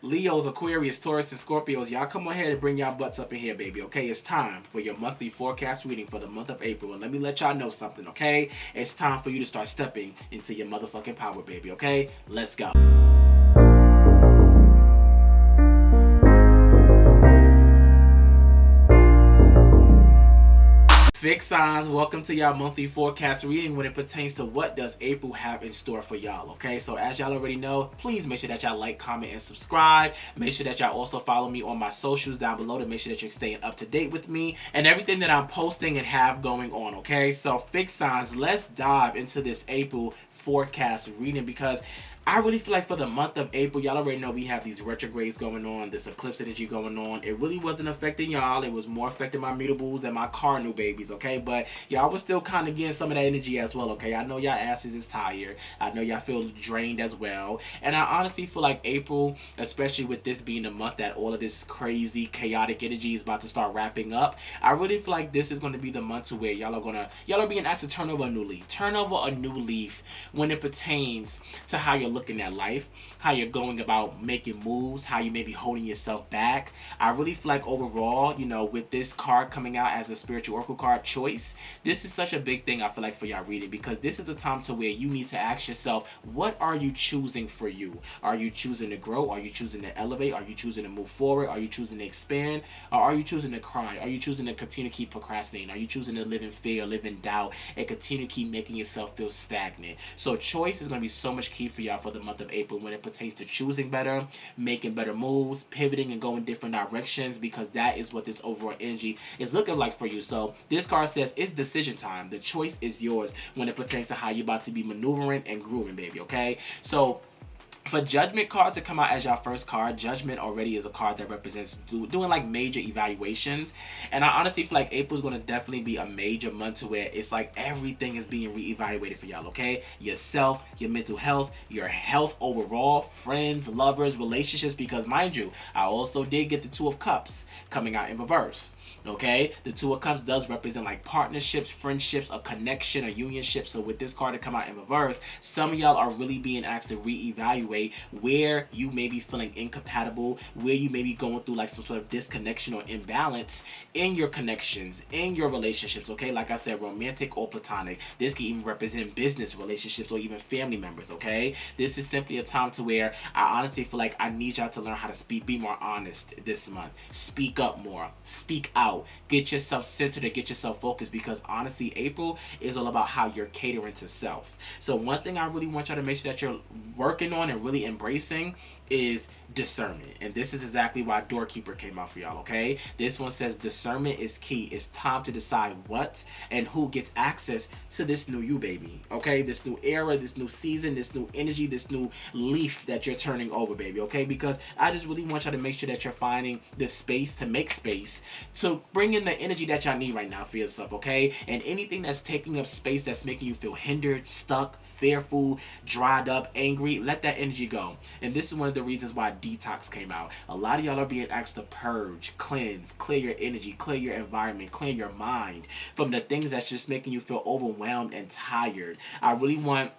Leos, Aquarius, Taurus, and Scorpios, y'all come ahead and bring y'all butts up in here, baby, okay? It's time for your monthly forecast reading for the month of April. And let me let y'all know something, okay? It's time for you to start stepping into your motherfucking power, baby, okay? Let's go. Fixed signs, welcome to y'all monthly forecast reading when it pertains to what does April have in store for y'all, okay? So as y'all already know, please make sure that y'all like, comment, and subscribe. Make sure that y'all also follow me on my socials down below to make sure that you're staying up to date with me and everything that I'm posting and have going on, okay? So fixed signs, let's dive into this April forecast reading because I really feel like for the month of April, y'all already know we have these retrogrades going on, this eclipse energy going on. It really wasn't affecting y'all. It was more affecting my mutables and my cardinal babies, okay? But y'all was still kind of getting some of that energy as well, okay? I know y'all asses is tired. I know y'all feel drained as well. And I honestly feel like April, especially with this being the month that all of this crazy, chaotic energy is about to start wrapping up, I really feel like this is going to be the month to where y'all are being asked to turn over a new leaf. Turn over a new leaf when it pertains to how you're looking at life, how you're going about making moves, how you may be holding yourself back. I really feel like overall, with this card coming out as a spiritual oracle card choice, this is such a big thing I feel like for y'all reading because this is the time to where you need to ask yourself, what are you choosing for you? Are you choosing to grow? Are you choosing to elevate? Are you choosing to move forward? Are you choosing to expand? Or are you choosing to cry? Are you choosing to continue to keep procrastinating? Are you choosing to live in fear, live in doubt, and continue to keep making yourself feel stagnant? So choice is going to be so much key for y'all for the month of April when it pertains to choosing better, making better moves, pivoting and going different directions because that is what this overall energy is looking like for you. So this card says it's decision time. The choice is yours when it pertains to how you're about to be maneuvering and grooving, baby, okay? So for Judgment card to come out as your first card, Judgment already is a card that represents doing like major evaluations. And I honestly feel like April's going to definitely be a major month to where it's like everything is being reevaluated for y'all, okay? Yourself, your mental health, your health overall, friends, lovers, relationships, because mind you, I also did get the Two of Cups coming out in reverse. Okay, the Two of Cups does represent like partnerships, friendships, a connection, a unionship. So with this card to come out in reverse, some of y'all are really being asked to reevaluate where you may be feeling incompatible, where you may be going through like some sort of disconnection or imbalance in your connections, in your relationships. Okay, like I said, romantic or platonic. This can even represent business relationships or even family members. Okay, this is simply a time to where I honestly feel like I need y'all to learn how to be more honest this month. Speak up more. Speak out. Get yourself centered and get yourself focused because honestly, April is all about how you're catering to self. So one thing I really want y'all to make sure that you're working on and really embracing is discernment. And this is exactly why Doorkeeper came out for y'all, okay? This one says discernment is key. It's time to decide what and who gets access to this new you, baby, okay? This new era, this new season, this new energy, this new leaf that you're turning over, baby, okay? Because I just really want y'all to make sure that you're finding the space to make space to bring in the energy that y'all need right now for yourself, okay? And anything that's taking up space that's making you feel hindered, stuck, fearful, dried up, angry, let that energy go. And this is one of the reasons why detox came out. A lot of y'all are being asked to purge, cleanse, clear your energy, clear your environment, clear your mind from the things that's just making you feel overwhelmed and tired. I really want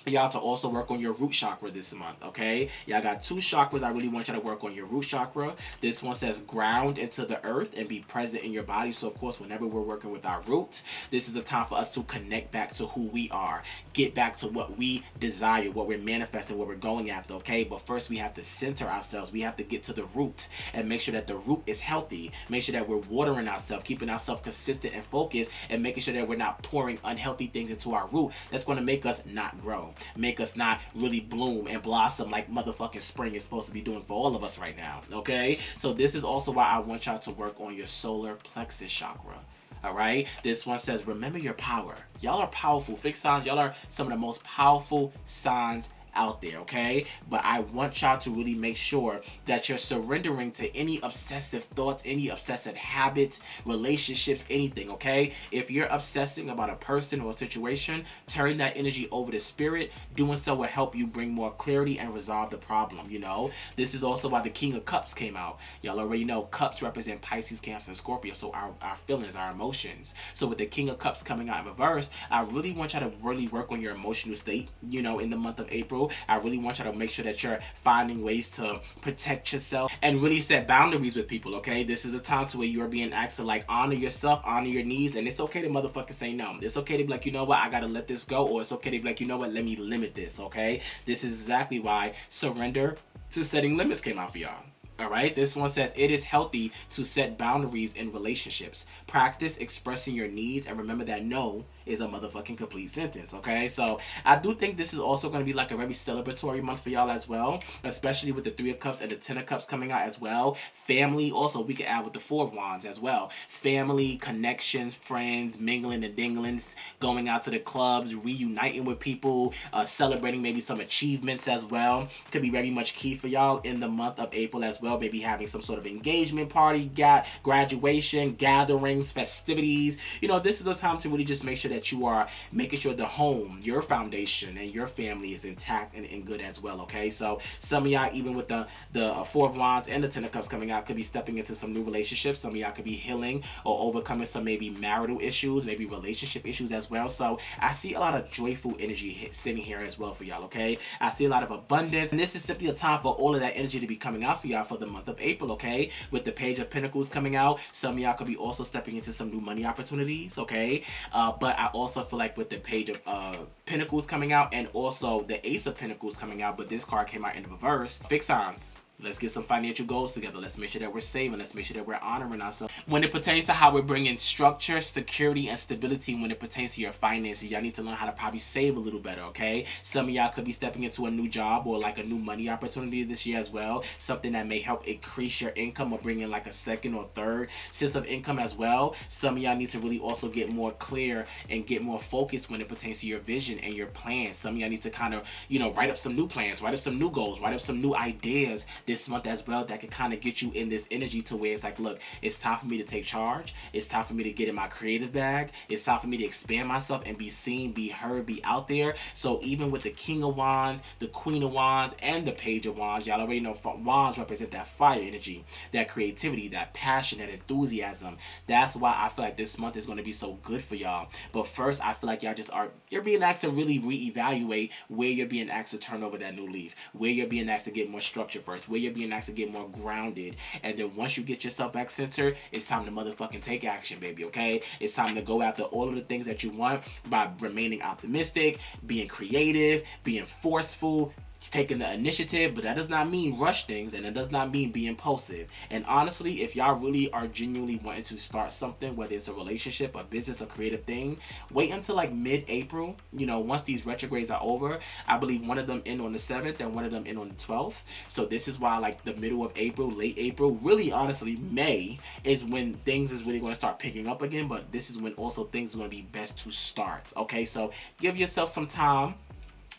y'all to also work on your root chakra this month, okay? Y'all got two chakras. I really want y'all to work on your root chakra. This one says ground into the earth and be present in your body. So, of course, whenever we're working with our roots, this is the time for us to connect back to who we are. Get back to what we desire, what we're manifesting, what we're going after, okay? But first, we have to center ourselves. We have to get to the root and make sure that the root is healthy. Make sure that we're watering ourselves, keeping ourselves consistent and focused, and making sure that we're not pouring unhealthy things into our root that's going to make us not grow. Make us not really bloom and blossom like motherfucking spring is supposed to be doing for all of us right now, okay? So this is also why I want y'all to work on your solar plexus chakra. All right, this one says remember your power. Y'all are powerful. Fixed signs, y'all are some of the most powerful signs out there, okay? But I want y'all to really make sure that you're surrendering to any obsessive thoughts, any obsessive habits, relationships, anything, okay? If you're obsessing about a person or a situation, turn that energy over to spirit. Doing so will help you bring more clarity and resolve the problem, you know? This is also why the King of Cups came out. Y'all already know cups represent Pisces, Cancer, and Scorpio, so our feelings, our emotions. So with the King of Cups coming out in reverse, I really want y'all to really work on your emotional state, you know, in the month of April. April. I really want y'all to make sure that you're finding ways to protect yourself and really set boundaries with people, okay? This is a time to where you are being asked to like honor yourself, honor your needs, and it's okay to motherfucking say no. It's okay to be like, you know what, I gotta let this go, or it's okay to be like, you know what, let me limit this, okay? This is exactly why surrender to setting limits came out for y'all. All right, this one says it is healthy to set boundaries in relationships. Practice expressing your needs and remember that no is a motherfucking complete sentence, okay? So I do think this is also going to be like a very celebratory month for y'all as well, especially with the 3 of Cups and the 10 of Cups coming out as well. Family, also we can add with the 4 of Wands as well. Family, connections, friends, mingling and dinglings, going out to the clubs, reuniting with people, celebrating maybe some achievements as well. Could be very much key for y'all in the month of April as well. Maybe having some sort of engagement party, graduation, gatherings, festivities. You know, this is the time to really just make sure that you are making sure the home, your foundation, and your family is intact and good as well, okay? So some of y'all, even with the 4 of Wands and the 10 of Cups coming out, could be stepping into some new relationships. Some of y'all could be healing or overcoming some maybe marital issues, maybe relationship issues as well. So I see a lot of joyful energy sitting here as well for y'all, okay? I see a lot of abundance, and this is simply a time for all of that energy to be coming out for y'all for the month of April, okay? With the Page of Pentacles coming out, some of y'all could be also stepping into some new money opportunities, okay? But I also feel like with the Page of Pentacles coming out and also the Ace of Pentacles coming out, but this card came out in the reverse. Fixed signs. Let's get some financial goals together. Let's make sure that we're saving. Let's make sure that we're honoring ourselves. When it pertains to how we're bringing structure, security, and stability when it pertains to your finances, y'all need to learn how to probably save a little better, okay? Some of y'all could be stepping into a new job or like a new money opportunity this year as well. Something that may help increase your income or bring in like a second or third source of income as well. Some of y'all need to really also get more clear and get more focused when it pertains to your vision and your plans. Some of y'all need to kind of, you know, write up some new plans, write up some new goals, write up some new ideas this month as well that can kind of get you in this energy to where it's like, look, it's time for me to take charge. It's time for me to get in my creative bag. It's time for me to expand myself and be seen, be heard, be out there. So even with the King of Wands, the Queen of Wands, and the Page of Wands, y'all already know Wands represent that fire energy, that creativity, that passion, that enthusiasm. That's why I feel like this month is going to be so good for y'all. But first, I feel like you're being asked to really reevaluate where you're being asked to turn over that new leaf, where you're being asked to get more structure first, where you're being asked to get more grounded. And then once you get yourself back centered, it's time to motherfucking take action, baby, okay? It's time to go after all of the things that you want by remaining optimistic, being creative, being forceful, taking the initiative. But that does not mean rush things, and it does not mean be impulsive. And honestly, if y'all really are genuinely wanting to start something, whether it's a relationship, a business, a creative thing, wait until like mid-April. You know, once these retrogrades are over, I believe one of them end on the 7th and one of them end on the 12th. So this is why like the middle of April, late April, really honestly May is when things is really going to start picking up again. But this is when also things are going to be best to start, okay? So give yourself some time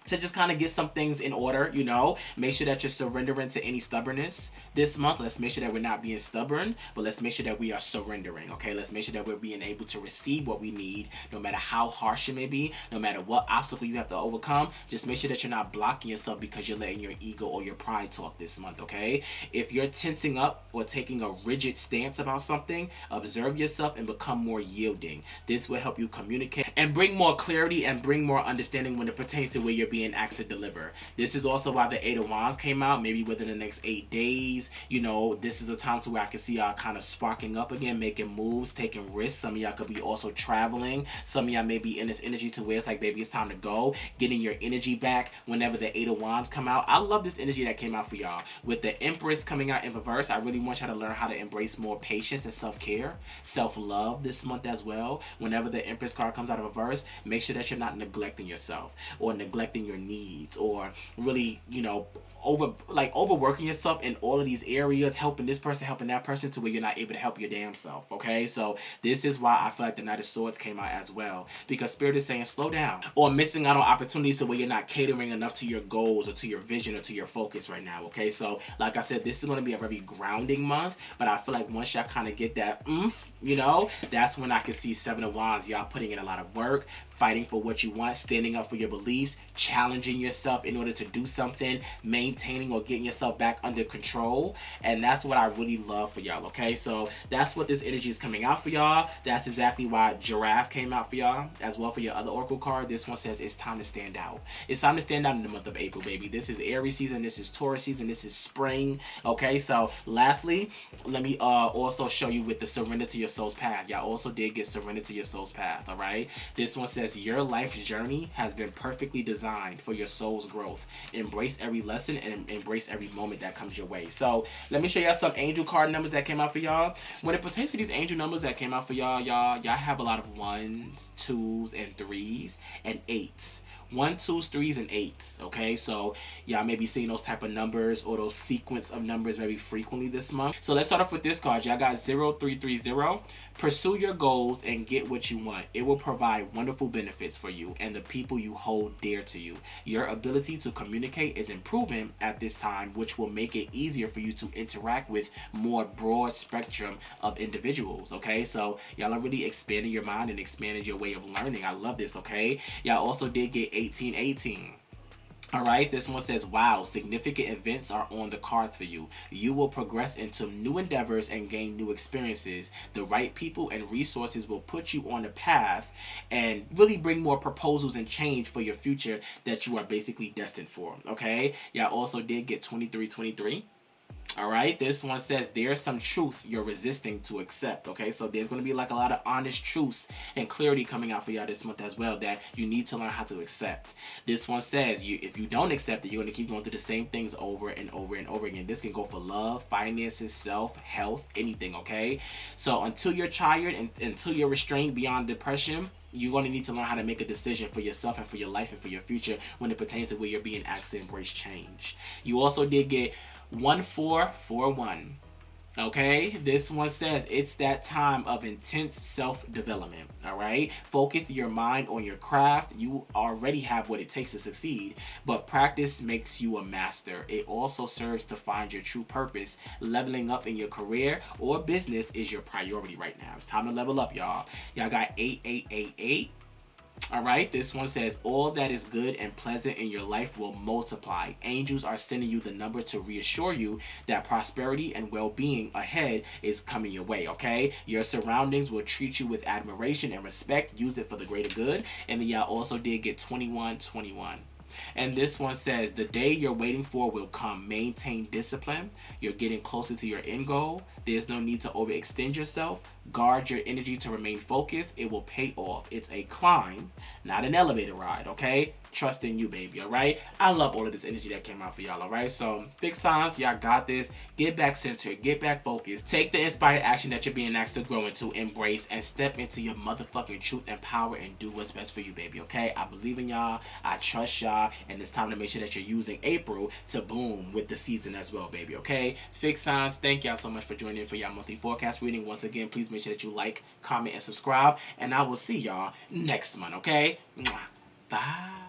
to just kind of get some things in order, you know. Make sure that you're surrendering to any stubbornness this month. Let's make sure that we're not being stubborn, but let's make sure that we are surrendering, okay? Let's make sure that we're being able to receive what we need, no matter how harsh it may be, no matter what obstacle you have to overcome. Just make sure that you're not blocking yourself because you're letting your ego or your pride talk this month, okay? If you're tensing up or taking a rigid stance about something, observe yourself and become more yielding. This will help you communicate and bring more clarity and bring more understanding when it pertains to where you're being asked to deliver. This is also why the 8 of Wands came out. Maybe within the next 8 days, you know, this is a time to where I can see y'all kind of sparking up again, making moves, taking risks. Some of y'all could be also traveling. Some of y'all may be in this energy to where it's like, baby, it's time to go, getting your energy back whenever the 8 of Wands come out. I love this energy that came out for y'all. With the Empress coming out in reverse, I really want y'all to learn how to embrace more patience and self-care, self-love this month as well. Whenever the Empress card comes out of reverse, make sure that you're not neglecting yourself or neglecting your needs or really, you know, overworking yourself in all of these areas, helping this person, helping that person, to where you're not able to help your damn self, okay? So this is why I feel like the Knight of Swords came out as well, because Spirit is saying slow down, or missing out on opportunities to where you're not catering enough to your goals or to your vision or to your focus right now, okay? So like I said, this is going to be a very grounding month, but I feel like once y'all kind of get that you know, that's when I can see 7 of Wands, y'all putting in a lot of work, fighting for what you want, standing up for your beliefs, challenging yourself in order to do something, maintaining maintaining or getting yourself back under control. And that's what I really love for y'all, okay? So that's what this energy is coming out for y'all. That's exactly why Giraffe came out for y'all. As well for your other oracle card, this one says it's time to stand out. It's time to stand out in the month of April, baby. This is Aries season, this is Taurus season, this is spring, okay? So lastly, let me also show you with the surrender to your soul's path. Y'all also did get surrender to your soul's path, all right? This one says your life's journey has been perfectly designed for your soul's growth. Embrace every lesson and embrace every moment that comes your way. So let me show y'all some angel card numbers that came out for y'all. When it pertains to these angel numbers that came out for y'all have a lot of 1s, 2s, and 3s, and 8s. 1, 2s, 3s, and 8s, okay? So y'all may be seeing those type of numbers or those sequence of numbers very frequently this month. So let's start off with this card. Y'all got 0330. Pursue your goals and get what you want. It will provide wonderful benefits for you and the people you hold dear to you. Your ability to communicate is improving at this time, which will make it easier for you to interact with more broad spectrum of individuals, okay? So y'all are really expanding your mind and expanding your way of learning. I love this, okay? Y'all also did get 1818. All right, this one says, wow, significant events are on the cards for you. You will progress into new endeavors and gain new experiences. The right people and resources will put you on a path and really bring more proposals and change for your future that you are basically destined for, okay? Y'all also did get 2323. All right, this one says there's some truth you're resisting to accept, okay? So there's going to be like a lot of honest truths and clarity coming out for y'all this month as well that you need to learn how to accept. This one says if you don't accept it, you're going to keep going through the same things over and over and over again. This can go for love, finances, self, health, anything, okay? So until you're tired and until you're restrained beyond depression, you're going to need to learn how to make a decision for yourself and for your life and for your future when it pertains to where you're being asked to embrace change. You also did get 1441. Okay, this one says it's that time of intense self-development. All right, focus your mind on your craft. You already have what it takes to succeed, but practice makes you a master. It also serves to find your true purpose. Leveling up in your career or business is your priority right now. It's time to level up, y'all. Y'all got 8888. All right, this one says all that is good and pleasant in your life will multiply. Angels are sending you the number to reassure you that prosperity and well-being ahead is coming your way, okay? Your surroundings will treat you with admiration and respect. Use it for the greater good. And then y'all also did get 2121. And this one says the day you're waiting for will come. Maintain discipline. You're getting closer to your end goal. There's no need to overextend yourself. Guard your energy to remain focused. It will pay off. It's a climb, not an elevator ride, okay? Trust in you, baby, all right? I love all of this energy that came out for y'all, all right? So, big signs, y'all got this. Get back centered. Get back focused. Take the inspired action that you're being asked to grow into, embrace, and step into your motherfucking truth and power and do what's best for you, baby, okay? I believe in y'all. I trust y'all. And it's time to make sure that you're using April to boom with the season as well, baby, okay? Fixed signs, thank y'all so much for joining in for y'all monthly forecast reading. Once again, please make sure that you like, comment, and subscribe. And I will see y'all next month, okay? Bye.